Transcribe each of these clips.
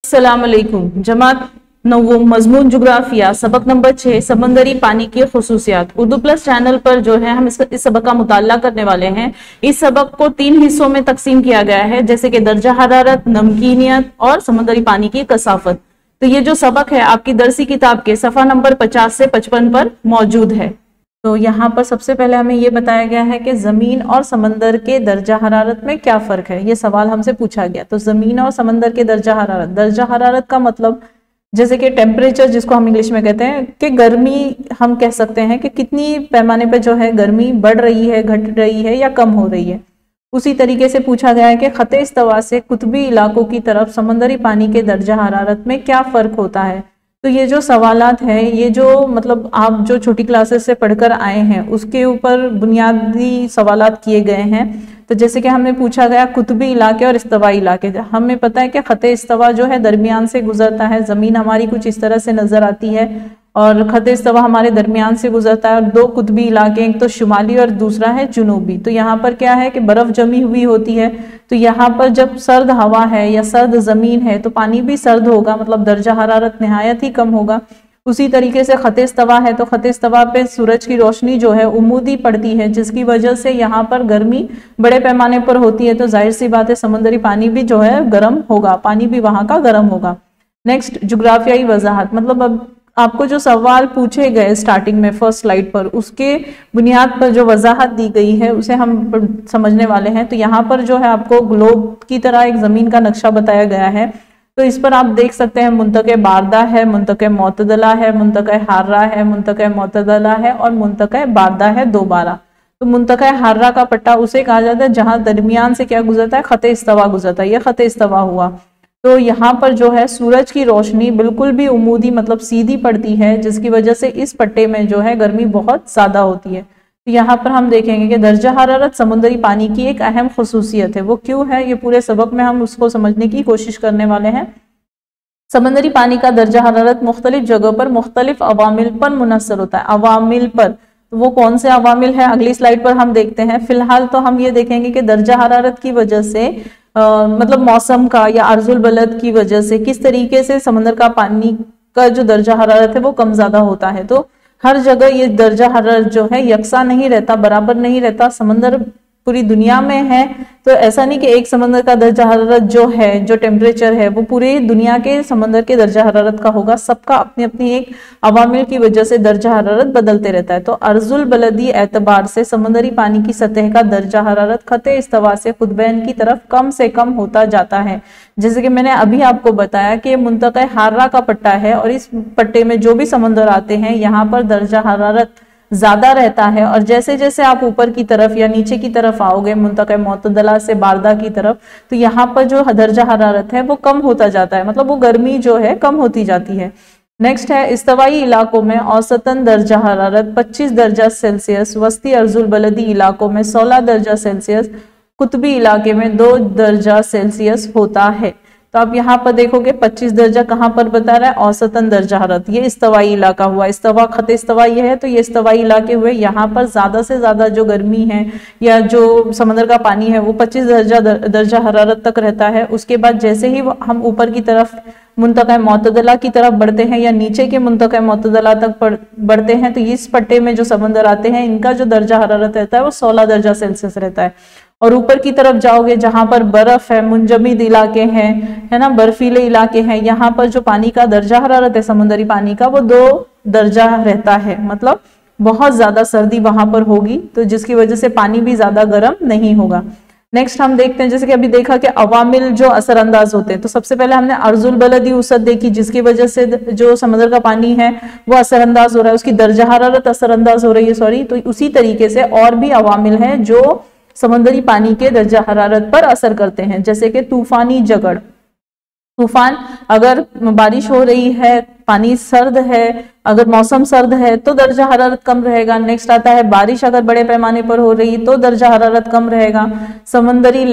अस्सलाम वालेकुम। जमात नवम मजमून जुग्राफिया सबक नंबर 6 समंदरी पानी की खुसूसियात उर्दू प्लस चैनल पर जो है हम इस सबक का मुताला करने वाले हैं। इस सबक को 3 हिस्सों में तकसीम किया गया है, जैसे कि दर्जा हरारत, नमकीनियत और समंदरी पानी की कसाफत। तो ये जो सबक है आपकी दरसी किताब के सफा नंबर 50 से 55 पर मौजूद है। तो यहाँ पर सबसे पहले हमें ये बताया गया है कि जमीन और समंदर के दर्जा हरारत में क्या फर्क है। ये सवाल हमसे पूछा गया। तो जमीन और समंदर के दर्जा हरारत का मतलब जैसे कि टेम्परेचर, जिसको हम इंग्लिश में कहते हैं कि गर्मी, हम कह सकते हैं कि कितनी पैमाने पे जो है गर्मी बढ़ रही है, घट रही है या कम हो रही है। उसी तरीके से पूछा गया है कि खते इस्तवा से कुतबी इलाकों की तरफ समंदरी पानी के दर्जा हरारत में क्या फर्क होता है। तो ये जो सवालात हैं, ये जो मतलब आप जो छोटी क्लासेस से पढ़कर आए हैं उसके ऊपर बुनियादी सवालात किए गए हैं। तो जैसे कि हमने पूछा गया कुतबी इलाके और इस्तवाई इलाके, हमें पता है कि खते इस्तवा जो है दरमियान से गुजरता है, जमीन हमारी कुछ इस तरह से नजर आती है और खते इस्तवा हमारे दरमियान से गुजरता है। और 2 कुतबी इलाके, एक तो शुमाली और दूसरा है जुनूबी। तो यहाँ पर क्या है कि बर्फ जमी हुई होती है, तो यहाँ पर जब सर्द हवा है या सर्द जमीन है तो पानी भी सर्द होगा, मतलब दर्जा हरारत निहायत ही कम होगा। उसी तरीके से खते इस्तवा है तो खते इस्तवा पे सूरज की रोशनी जो है उमूदी पड़ती है, जिसकी वजह से यहाँ पर गर्मी बड़े पैमाने पर होती है। तो जाहिर सी बात है समंदरी पानी भी जो है गर्म होगा, पानी भी वहां का गर्म होगा। नेक्स्ट, जुग्राफियाई वजाहत, मतलब अब आपको जो सवाल पूछे गए स्टार्टिंग में फर्स्ट स्लाइड पर, उसके बुनियाद पर जो वजाहत दी गई है उसे हम समझने वाले हैं। तो यहाँ पर जो है आपको ग्लोब की तरह एक जमीन का नक्शा बताया गया है। तो इस पर आप देख सकते हैं मुंतके बारदा है, मुंतके मोतदला है, मुंतके हार्रा है, मुंतके मोतदला है और मुंतके बारदा है दोबारा। तो मुंतके हार्रा का पट्टा उसे कहा जाता है जहां दरमियान से क्या गुजरता है, खते इस्तवा गुजरता है। यह खते इस्तवा हुआ। तो यहाँ पर जो है सूरज की रोशनी बिल्कुल भी उमूदी मतलब सीधी पड़ती है, जिसकी वजह से इस पट्टे में जो है गर्मी बहुत ज्यादा होती है। तो यहाँ पर हम देखेंगे कि दर्जा हरारत समुद्री पानी की एक अहम खुसूसियत है। वो क्यों है, ये पूरे सबक में हम उसको समझने की कोशिश करने वाले हैं। समंदरी पानी का दर्जा हरारत मुख्तलिफ जगहों पर मुख्तलिफ अवामिल पर मुनसर होता है। अवामिल पर, तो वो कौन से अवामिल है अगली स्लाइड पर हम देखते हैं। फिलहाल तो हम ये देखेंगे कि दर्जा हरारत की वजह से मतलब मौसम का या अर्जुल बलद की वजह से किस तरीके से समंदर का पानी का जो दर्जा हरारत है वो कम ज्यादा होता है। तो हर जगह ये दर्जा हरारत जो है यकसा नहीं रहता, बराबर नहीं रहता। समंदर पूरी दुनिया में है, तो ऐसा नहीं कि एक समंदर का दर्जा हरारत जो है, जो टेम्परेचर है वो पूरी दुनिया के समंदर के दर्जा हरारत का होगा। सबका अपनी अपनी एक अवामिल की वजह से दर्जा हरारत बदलते रहता है। तो अर्जुल बलदी एतबार से समंदरी पानी की सतह का दर्जा हरारत खते इस्तवा से खुदबैन की तरफ कम से कम होता जाता है। जैसे कि मैंने अभी आपको बताया कि मुंतक़े हार्रा का पट्टा है और इस पट्टे में जो भी समंदर आते हैं यहाँ पर दर्जा हरारत ज्यादा रहता है। और जैसे जैसे आप ऊपर की तरफ या नीचे की तरफ आओगे मुंतक़े मोतदला से बारदा की तरफ, तो यहाँ पर जो दर्जा हरारत है वो कम होता जाता है, मतलब वो गर्मी जो है कम होती जाती है। नेक्स्ट है इस्तवाई इलाकों में औसतन दर्जा हरारत 25 दर्जा सेल्सियस, वस्ती अर्जुल बलदी इलाकों में 16 दर्जा सेल्सियस, कुतबी इलाके में 2 दर्जा सेल्सियस होता है। तो आप यहाँ पर देखोगे 25 दर्जा कहाँ पर बता रहा है, औसतन दर्जा हरारत। ये इस्तवाई इलाका हुआ, इस्तवा खते इस्तवा ये है, तो ये इस्तवाई इलाके हुए। यहाँ पर ज्यादा से ज्यादा जो गर्मी है या जो समंदर का पानी है वो 25 दर्जा हरारत तक रहता है। उसके बाद जैसे ही हम ऊपर की तरफ मुंतक़े मोतदला की तरफ बढ़ते हैं या नीचे के मुंतक़े मोतदला तक बढ़ते हैं, तो इस पट्टे में जो समंदर आते हैं इनका जो दर्जा हरारत रहता है वो 16 दर्जा सेल्सियस रहता है। और ऊपर की तरफ जाओगे जहां पर बर्फ है, मुंजमिद इलाके हैं, है ना, बर्फीले इलाके हैं, यहाँ पर जो पानी का दर्जा हरारत है समुद्री पानी का वो 2 दर्जा रहता है, मतलब बहुत ज्यादा सर्दी वहां पर होगी, तो जिसकी वजह से पानी भी ज्यादा गर्म नहीं होगा। नेक्स्ट हम देखते हैं, जैसे कि अभी देखा कि अवामिल जो असरअंदाज होते हैं, तो सबसे पहले हमने अर्जुल बलदी उसद देखी, जिसकी वजह से जो समुद्र का पानी है वो असरअंदाज हो रहा है, उसकी दर्जा हरारत असरअंदाज हो रही है, सॉरी। तो उसी तरीके से और भी अवामिल हैं जो समंदरी पानी के दर्जा हरारत पर असर करते हैं, जैसे कि तूफानी जगड़। तूफान, अगर बारिश हो रही है, पानी सर्द है, अगर मौसम सर्द है तो दर्जा हरारत कम रहेगा। नेक्स्ट आता है बारिश अगर बड़े पैमाने पर हो रही तो दर्जा हरारत कम रहेगा। समुद्री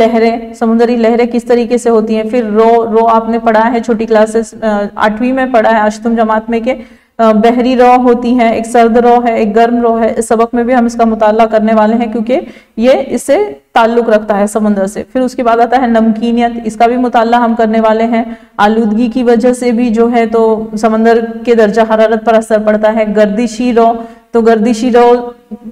लहरें किस तरीके से होती हैं, फिर रो आपने पढ़ा है छोटी क्लासेस 8वीं में पढ़ा है अष्टम जमात में के बहरी रॉ होती है, एक सर्द रॉ है, एक गर्म रॉ है। इस सबक में भी हम इसका मुताला करने वाले हैं क्योंकि ये इससे ताल्लुक रखता है समंदर से। फिर उसके बाद आता है नमकीनियत, इसका भी मुताला हम करने वाले हैं। आलूदगी की वजह से भी जो है तो समंदर के दर्जा हरारत पर असर पड़ता है। गर्दिशी रॉ, तो गर्दिशी रॉ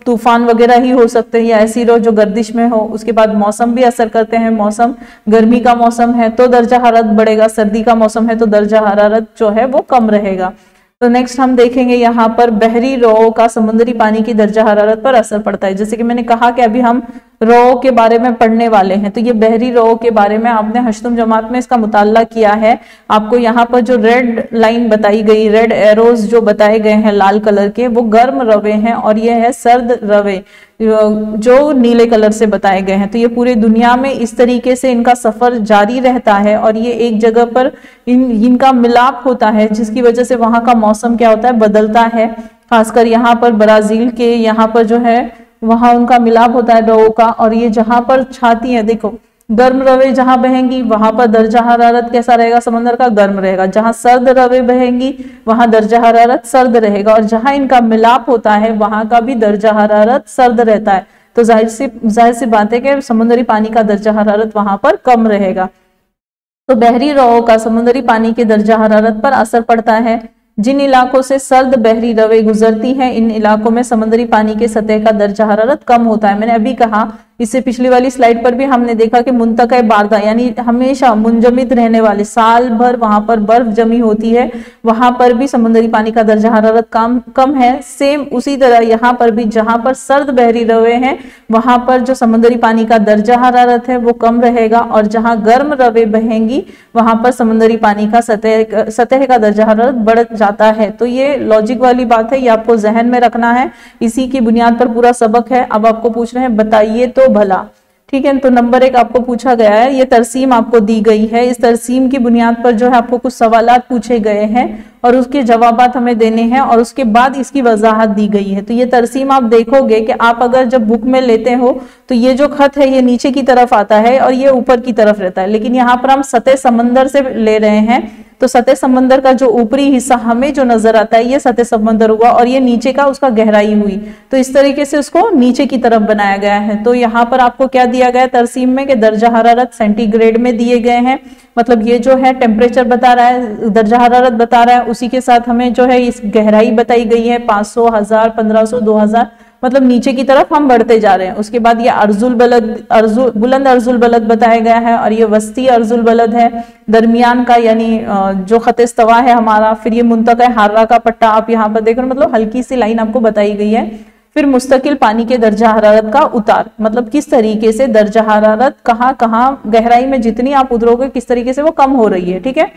तूफान वगैरह ही हो सकते हैं या ऐसी रॉ जो गर्दिश में हो। उसके बाद मौसम भी असर करते हैं, मौसम गर्मी का मौसम है तो दर्जा हरारत बढ़ेगा, सर्दी का मौसम है तो दर्जा हरारत जो है वो कम रहेगा। तो नेक्स्ट हम देखेंगे यहाँ पर बहरी रॉ का समुद्री पानी की दर्जा हरारत पर असर पड़ता है। जैसे कि मैंने कहा कि अभी हम रॉ के बारे में पढ़ने वाले हैं, तो ये बहरी रॉ के बारे में आपने हश्तुम जमात में इसका मुताला किया है। आपको यहाँ पर जो रेड लाइन बताई गई, रेड एरोज जो बताए गए हैं लाल कलर के, वो गर्म रवे हैं और ये है सर्द रवे जो नीले कलर से बताए गए हैं। तो ये पूरी दुनिया में इस तरीके से इनका सफर जारी रहता है और ये एक जगह पर इनका मिलाप होता है जिसकी वजह से वहां का मौसम क्या होता है, बदलता है। खासकर यहाँ पर ब्राजील के यहाँ पर जो है वहां उनका मिलाप होता है रवों का, और ये जहां पर छाती है, देखो गर्म रवे जहां बहेंगी वहां पर दर्जा हरारत कैसा रहेगा, समंदर का गर्म रहेगा। जहां सर्द रवे बहेंगी वहां दर्जा हरारत सर्द रहेगा, और जहां इनका मिलाप होता है वहां का भी दर्जा हरारत सर्द रहता है। तो जाहिर सी बात है कि समुद्री पानी का दर्जा हरारत वहां पर कम रहेगा। तो बहरी रवों का समुद्री पानी के दर्जा हरारत पर असर पड़ता है। जिन इलाकों से सर्द बहरी रवे गुजरती हैं, इन इलाकों में समुद्री पानी के सतह का दर्जा हरारत कम होता है। मैंने अभी कहा, इससे पिछली वाली स्लाइड पर भी हमने देखा कि मुंतक़े बारदा यानी हमेशा मुंजमिद रहने वाले, साल भर वहां पर बर्फ जमी होती है, वहां पर भी समुद्री पानी का दर्जा हरारत कम है। सेम उसी तरह यहाँ पर भी जहां पर सर्द बहरी रवे हैं वहां पर जो समुद्री पानी का दर्जा हरारत है वो कम रहेगा, और जहां गर्म रवे बहेंगी वहां पर समुद्री पानी का सतह का दर्जा हरारत बढ़ जाता है। तो ये लॉजिक वाली बात है, ये आपको जहन में रखना है। इसी की बुनियाद पर पूरा सबक है। अब आपको पूछ रहे हैं बताइए तो भला, ठीक है। तो नंबर 1 आपको पूछा गया है, ये तरसीम आपको दी गई है। इस तरसीम की बुनियाद पर जो है आपको कुछ सवालात पूछे गए हैं और उसके जवाबात हमें देने हैं, और उसके बाद इसकी वजाहत दी गई है। तो ये तरसीम आप देखोगे कि आप अगर जब बुक में लेते हो तो ये जो खत है ये नीचे की तरफ आता है और ये ऊपर की तरफ रहता है, लेकिन यहाँ पर हम सतह समंदर से ले रहे हैं। तो सतह समंदर का जो ऊपरी हिस्सा हमें जो नजर आता है ये सतह समंदर हुआ, और ये नीचे का उसका गहराई हुई। तो इस तरीके से उसको नीचे की तरफ बनाया गया है। तो यहाँ पर आपको क्या दिया गया है तरसीम में कि दर्जा हरारत सेंटीग्रेड में दिए गए हैं, मतलब ये जो है टेम्परेचर बता रहा है, दर्जा हरारत बता रहा है, उसी के साथ हमें जो है इस गहराई बताई गई है 500, 1000, 1500, 2000, मतलब नीचे की तरफ हम बढ़ते जा रहे हैं। उसके बाद ये बुलंद अर्जुल बलद बताया गया है, और ये वस्ती अर्जुल बलद है दरमियान का, यानी जो खत इस्तवा है हमारा। फिर ये मुंतक़े हार्रा का पट्टा आप यहाँ पर देख रहे हो, मतलब हल्की सी लाइन आपको बताई गई है। फिर मुस्तकिल पानी के दर्जा हरारत का उतार, मतलब किस तरीके से दर्जा हरारत कहाँ कहाँ गहराई में जितनी आप उतरोगे किस तरीके से वो कम हो रही है, ठीक है।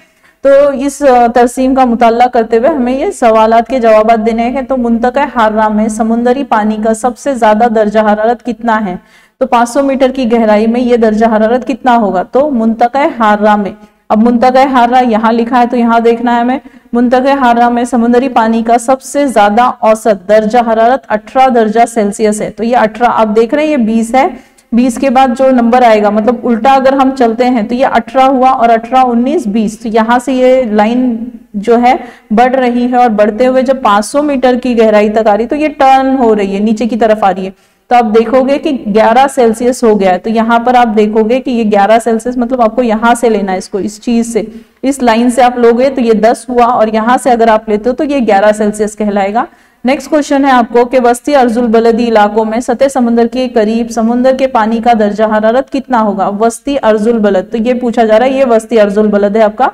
तो इस तरसीम का मुताला करते हुए हमें ये सवालात के जवाब देने हैं। तो मुंतक़े हार्रा में समुद्री पानी का सबसे ज्यादा दर्जा हरारत कितना है, तो 500 मीटर की गहराई में ये दर्जा हरारत कितना होगा, तो मुंतक़े हार्रा में। अब मुंतक़े हार्रा यहाँ लिखा है तो यहाँ देखना है हमें, मुंतक़े हार्रा में समुद्री पानी का सबसे ज्यादा औसत दर्जा हरारत 18 दर्जा सेल्सियस है। तो ये 18 आप देख रहे हैं, ये 20 है, 20 के बाद जो नंबर आएगा मतलब उल्टा अगर हम चलते हैं तो ये 18 हुआ, और 18, 19, 20। तो यहाँ से ये लाइन जो है बढ़ रही है, और बढ़ते हुए जब 500 मीटर की गहराई तक आ रही तो ये टर्न हो रही है, नीचे की तरफ आ रही है। तो आप देखोगे कि 11 सेल्सियस हो गया है। तो यहाँ पर आप देखोगे कि ये 11 सेल्सियस, मतलब आपको यहाँ से लेना है इसको, इस चीज से, इस लाइन से आप लोगे तो ये 10 हुआ, और यहाँ से अगर आप लेते हो तो ये 11 सेल्सियस कहलाएगा। नेक्स्ट क्वेश्चन है आपको कि वस्ती अर्जुल बलदी इलाकों में सतह समुद्र के करीब समुद्र के पानी का दर्जा हरारत कितना होगा, वस्ती अर्जुल बलद। तो ये पूछा जा रहा है, ये वस्ती अर्जुल बलद है आपका,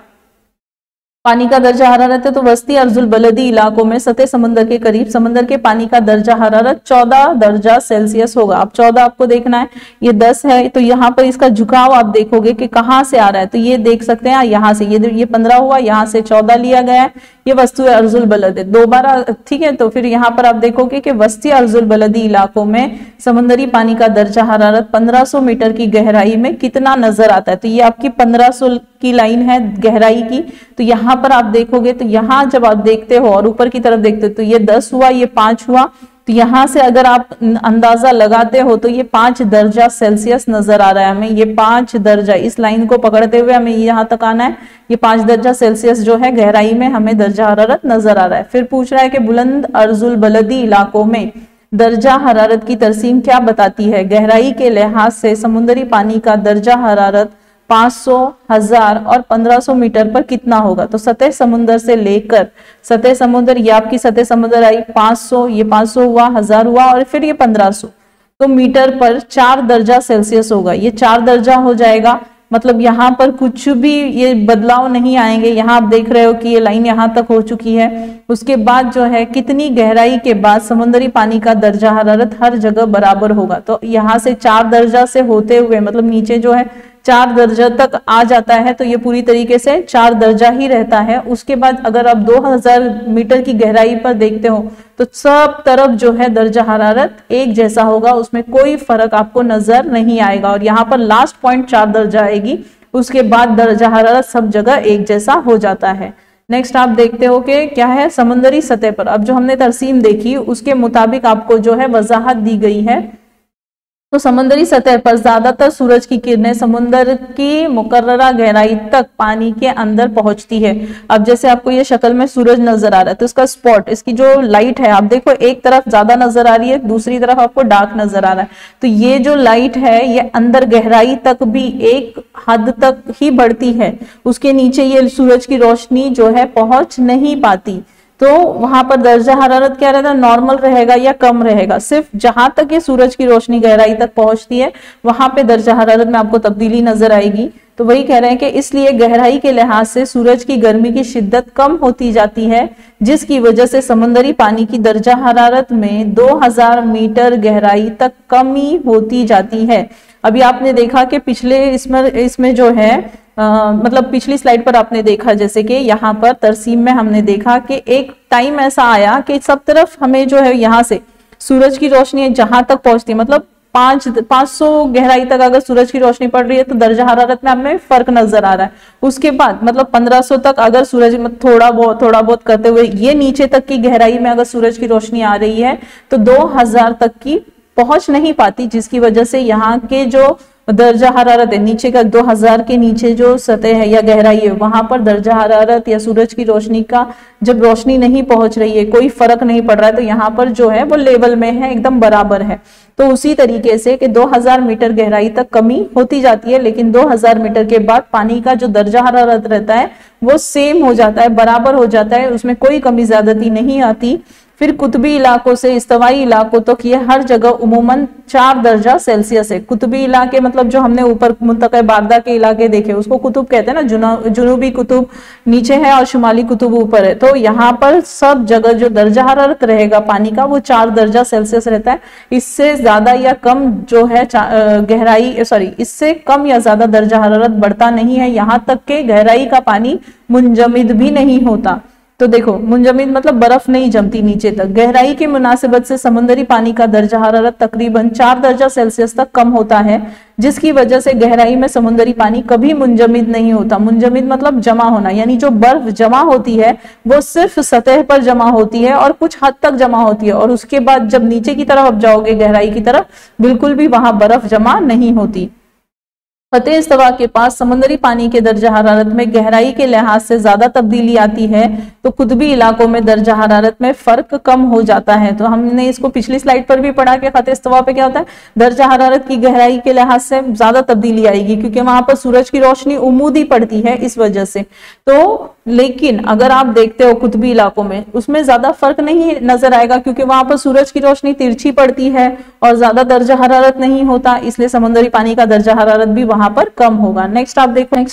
पानी का दर्जा हरारत है। तो वस्ती अर्जुल बलदी इलाकों में सतह समुद्र के करीब समुद्र के पानी का दर्जा हरारत 14 दर्जा सेल्सियस होगा। अब 14 आपको देखना है, ये 10 है, तो यहाँ पर इसका झुकाव आप देखोगे कि कहाँ से आ रहा है। तो ये देख सकते हैं यहाँ से, ये 15 हुआ, यहाँ से 14 लिया गया है, ये वस्तु अर्जुल बलद है दोबारा, ठीक है। तो फिर यहाँ पर आप देखोगे कि वस्ती अर्जुल बलदी इलाकों में समुद्री पानी का दर्जा हरारत 1500 मीटर की गहराई में कितना नजर आता है। तो ये आपकी 1500 की लाइन है गहराई की। तो यहाँ पर आप देखोगे तो यहाँ जब आप देखते हो और ऊपर की तरफ देखते हो तो ये 10 हुआ, ये 5 हुआ, तो यहाँ से अगर आप अंदाजा लगाते हो तो ये 5 दर्जा सेल्सियस नजर आ रहा है हमें। ये 5 दर्जा, इस लाइन को पकड़ते हुए हमें यहाँ तक आना है। ये 5 दर्जा सेल्सियस जो है गहराई में हमें दर्जा हरारत नजर आ रहा है। फिर पूछ रहा है कि बुलंद अर्जुल बलदी इलाकों में दर्जा हरारत की तरसीम क्या बताती है। गहराई के लिहाज से समुद्री पानी का दर्जा हरारत 500, 1000 और 1500 मीटर पर कितना होगा। तो सतह समुद्र से लेकर सतह समुद्र, ये आपकी सतह समुद्र आई 500, ये 500 हुआ, 1000 हुआ और फिर ये 1500, तो मीटर पर 4 दर्जा सेल्सियस होगा। ये 4 दर्जा हो जाएगा, मतलब यहाँ पर कुछ भी ये बदलाव नहीं आएंगे। यहाँ आप देख रहे हो कि ये लाइन यहाँ तक हो चुकी है। उसके बाद जो है कितनी गहराई के बाद समुद्री पानी का दर्जा हरारत हर जगह बराबर होगा। तो यहाँ से 4 दर्जा से होते हुए मतलब नीचे जो है 4 दर्जा तक आ जाता है, तो ये पूरी तरीके से 4 दर्जा ही रहता है। उसके बाद अगर आप 2000 मीटर की गहराई पर देखते हो तो सब तरफ जो है दर्जा हरारत एक जैसा होगा, उसमें कोई फर्क आपको नजर नहीं आएगा। और यहाँ पर लास्ट पॉइंट 4 दर्जा आएगी, उसके बाद दर्जा हरारत सब जगह एक जैसा हो जाता है। नेक्स्ट आप देखते हो कि क्या है समुद्री सतह पर। अब जो हमने तरसीम देखी उसके मुताबिक आपको जो है वजाहत दी गई है। तो समुद्री सतह पर ज्यादातर सूरज की किरणें समुद्र की मुकर्ररा गहराई तक पानी के अंदर पहुंचती है। अब जैसे आपको ये शक्ल में सूरज नजर आ रहा है तो इसका स्पॉट, इसकी जो लाइट है आप देखो एक तरफ ज्यादा नजर आ रही है, दूसरी तरफ आपको डार्क नजर आ रहा है। तो ये जो लाइट है ये अंदर गहराई तक भी एक हद तक ही बढ़ती है, उसके नीचे ये सूरज की रोशनी जो है पहुंच नहीं पाती। तो वहां पर दर्जा हरारत क्या रहता है, नॉर्मल रहेगा या कम रहेगा। सिर्फ जहां तक ये सूरज की रोशनी गहराई तक पहुंचती है वहां पे दर्जा हरारत में आपको तब्दीली नजर आएगी। तो वही कह रहे हैं कि इसलिए गहराई के लिहाज से सूरज की गर्मी की शिद्दत कम होती जाती है, जिसकी वजह से समुद्री पानी की दर्जा हरारत में 2000 मीटर गहराई तक कमी होती जाती है। अभी आपने देखा कि पिछले इसमें जो है मतलब पिछली स्लाइड पर आपने देखा जैसे कि यहाँ पर तरसीम में हमने देखा कि एक टाइम ऐसा आया कि सब तरफ हमें जो है यहाँ से सूरज की रोशनी जहां तक पहुंचती है, मतलब 500 गहराई तक अगर सूरज की रोशनी पड़ रही है तो दर्जा हरारत में हमें फर्क नजर आ रहा है। उसके बाद मतलब 1500 तक अगर सूरज थोड़ा बहुत करते हुए ये नीचे तक की गहराई में अगर सूरज की रोशनी आ रही है तो 2000 तक की पहुंच नहीं पाती, जिसकी वजह से यहाँ के जो दर्जा हरारत है नीचे का 2000 के नीचे जो सतह है या गहराई है वहां पर दर्जा हरारत या सूरज की रोशनी का जब रोशनी नहीं पहुंच रही है, कोई फर्क नहीं पड़ रहा है, तो यहाँ पर जो है वो लेवल में है, एकदम बराबर है। तो उसी तरीके से कि 2000 मीटर गहराई तक कमी होती जाती है, लेकिन 2000 मीटर के बाद पानी का जो दर्जा हरारत रहता है वो सेम हो जाता है, बराबर हो जाता है, उसमें कोई कमी ज्यादती नहीं आती। फिर कुतबी इलाकों से इस्तवाई इलाकों तक तो ये हर जगह उमूमन 4 दर्जा सेल्सियस है। कुतबी इलाके मतलब जो हमने ऊपर मुंतक़े बारदा के इलाके देखे उसको कुतुब कहते हैं ना, जुनूबी कुतुब नीचे है और शुमाली कुतुब ऊपर है। तो यहाँ पर सब जगह जो दर्जा हरारत रहेगा पानी का वो 4 दर्जा सेल्सियस रहता है। इससे ज्यादा या कम जो है इससे कम या ज्यादा दर्जा हरारत बढ़ता नहीं है, यहाँ तक के गहराई का पानी मुंजमिद भी नहीं होता। तो देखो मुंजमिद मतलब बर्फ नहीं जमती नीचे तक। गहराई की मुनासिबत से समुद्री पानी का दर्जा हरारत तकरीबन 4 दर्जा सेल्सियस तक कम होता है, जिसकी वजह से गहराई में समुद्री पानी कभी मुंजमिद नहीं होता। मुंजमिद मतलब जमा होना, यानी जो बर्फ जमा होती है वो सिर्फ सतह पर जमा होती है और कुछ हद तक जमा होती है, और उसके बाद जब नीचे की तरफ आप जाओगे गहराई की तरफ बिल्कुल भी वहां बर्फ जमा नहीं होती। फतेह इस्तवा के पास समुद्री पानी के दर्जा हरारत में गहराई के लिहाज से ज्यादा तब्दीली आती है, तो कुतबी इलाकों में दर्जा हरारत में फर्क कम हो जाता है। तो हमने इसको पिछली स्लाइड पर भी पढ़ा कि फतेह इस्तवा पे क्या होता है, दर्जा हरारत की गहराई के लिहाज से ज्यादा तब्दीली आएगी क्योंकि वहां पर सूरज की रोशनी उमूदी पड़ती है इस वजह से। तो लेकिन अगर आप देखते हो कुतबी इलाकों में उसमें ज्यादा फर्क नहीं नजर आएगा क्योंकि वहां पर सूरज की रोशनी तिरछी पड़ती है और ज्यादा दर्जा हरारत नहीं होता, इसलिए समुद्री पानी का दर्जा हरारत भी वहां पर कम होगा। नेक्स्ट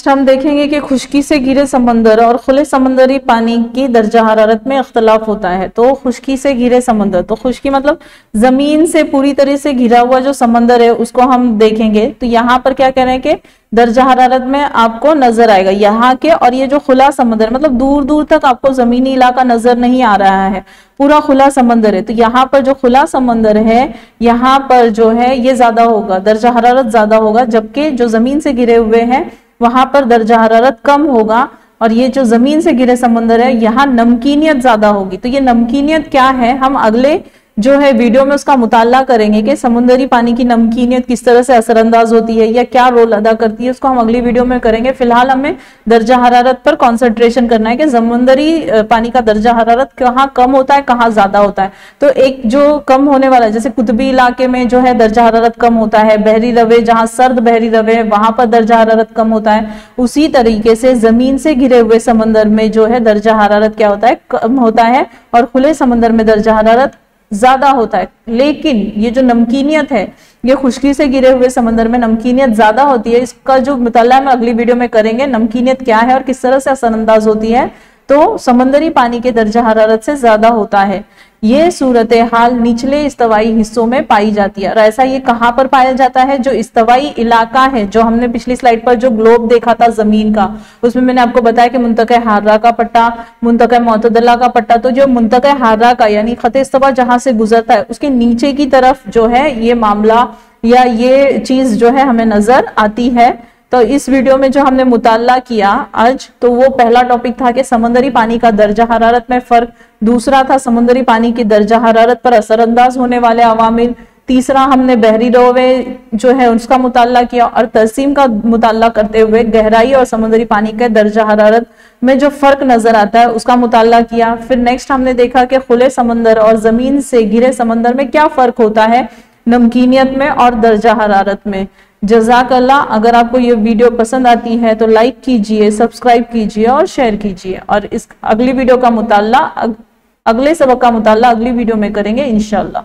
हम देखेंगे कि खुश्की से घिरे समंदर और खुले समुद्री पानी की दर्जा हरारत में इख्तलाफ होता है। तो खुश्की से घिरे समंदर, तो खुश्की मतलब जमीन से पूरी तरह से घिरा हुआ जो समंदर है उसको हम देखेंगे। तो यहाँ पर क्या कह रहे हैं कि दर्जा हरारत में आपको नजर आएगा यहाँ के, और ये जो खुला समंदर मतलब दूर दूर तक आपको जमीनी इलाका नजर नहीं आ रहा है, पूरा खुला समंदर है। तो यहाँ पर जो खुला समंदर है यहाँ पर जो है ये ज्यादा होगा, दर्जा हरारत ज्यादा होगा, जबकि जो जमीन से घिरे हुए हैं वहां पर दर्जा हरारत कम होगा। और ये जो जमीन से घिरे समंदर है यहाँ नमकीनियत ज्यादा होगी। तो ये नमकीनियत क्या है हम अगले जो है वीडियो में उसका मुताला करेंगे कि समुद्री पानी की नमकीनियत किस तरह से असरअंदाज होती है या क्या रोल अदा करती है, उसको हम अगली वीडियो में करेंगे। फिलहाल हमें दर्जा हरारत पर कंसंट्रेशन करना है कि समुद्री पानी का दर्जा हरारत कहाँ कम होता है, कहाँ ज्यादा होता है। तो एक जो कम होने वाला है, जैसे कुतबी इलाके में जो है दर्जा हरारत कम होता है, बहरी रवे जहां सर्द बहरी रवे है वहां पर दर्जा हरारत कम होता है, उसी तरीके से जमीन से घिरे हुए समंदर में जो है दर्जा हरारत क्या होता है, कम होता है, और खुले समंदर में दर्जा हरारत ज्यादा होता है। लेकिन ये जो नमकीनियत है, ये खुश्की से घिरे हुए समंदर में नमकीनियत ज्यादा होती है। इसका जो मुताला हम अगली वीडियो में करेंगे, नमकीनियत क्या है और किस तरह से असरअंदाज होती है, तो समंदरी पानी के दर्जा हरारत से ज्यादा होता है। ये सूरत हाल निचले इस्तवाई हिस्सों में पाई जाती है। और ऐसा ये कहाँ पर पाया जाता है, जो इस्तवाई इलाका है, जो हमने पिछली स्लाइड पर जो ग्लोब देखा था जमीन का, उसमें मैंने आपको बताया कि मुंतक़े हार्रा का पट्टा, मुंतक़े मोतदला का पट्टा, तो जो मुंतक़े हार्रा का यानी खते इस्तवा जहां से गुजरता है उसके नीचे की तरफ जो है ये मामला या ये चीज जो है हमें नजर आती है। तो इस वीडियो में जो हमने मुताला किया आज, तो वो पहला टॉपिक था कि समुद्री पानी का दर्जा हरारत में फर्क, दूसरा था समुद्री पानी की दर्जा हरारत पर असरअंदाज होने वाले अवामिल, तीसरा हमने बहरी रोवे जो है उसका मुताला किया, और तर्सीम का मुताला करते हुए गहराई और समुद्री पानी के दर्जा हरारत में जो फर्क नजर आता है उसका मुताला किया। फिर नेक्स्ट हमने देखा कि खुले समंदर और जमीन से घिरे समंदर में क्या फर्क होता है नमकीनियत में और दर्जा हरारत में। जज़ाकल्लाह। अगर आपको ये वीडियो पसंद आती है तो लाइक कीजिए, सब्सक्राइब कीजिए और शेयर कीजिए। और इस अगली वीडियो का मुताला, अगले सबक का मुताला अगली वीडियो में करेंगे इंशाअल्लाह।